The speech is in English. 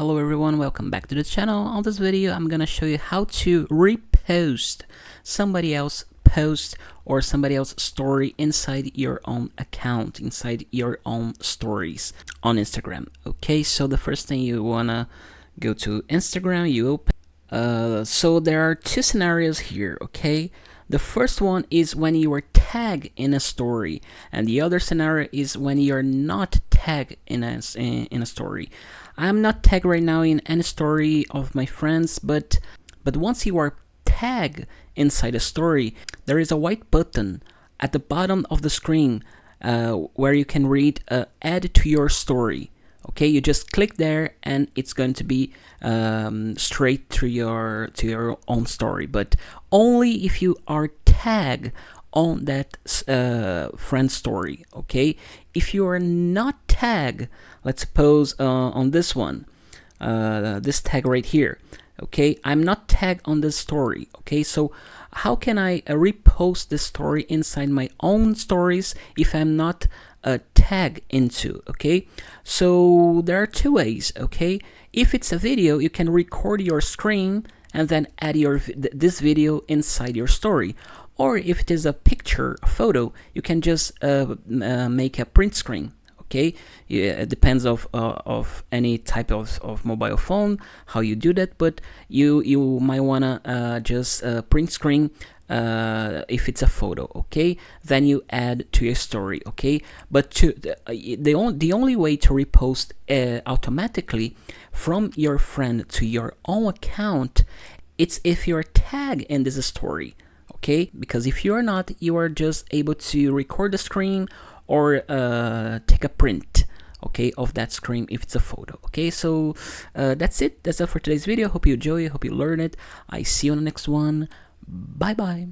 Hello everyone, welcome back to the channel. On this video I'm gonna show you how to repost somebody else's post or somebody else's story inside your own account, inside your own stories on Instagram. Okay, so the first thing you wanna go to Instagram, you open. So there are two scenarios here, okay? The first one is when you are tagged in a story, and the other scenario is when you're not tagged in a story. I'm not tagged right now in any story of my friends, but once you are tagged inside a story, there is a white button at the bottom of the screen where you can read add to your story. Okay, you just click there and it's going to be straight to your own story, but only if you are tagged on that friend story. Okay, if you are not tagged, let's suppose on this one, this tag right here, okay, I'm not tagged on this story. Okay, so how can I repost this story inside my own stories if I'm not tag into? Okay, so there are two ways. Okay, if it's a video, you can record your screen and then add this video inside your story, or if it is a picture, a photo, you can just make a print screen. Okay, yeah, it depends of any type of mobile phone how you do that, but you might wanna just print screen if it's a photo. Okay, then you add to your story. Okay, but the only way to repost automatically from your friend to your own account, it's if you're tagged in this story. Okay, because if you're not, you are just able to record the screen or take a print, okay, of that screen if it's a photo. Okay, so that's it for today's video. Hope you enjoy it, hope you learn it. I see you on the next one. Bye bye.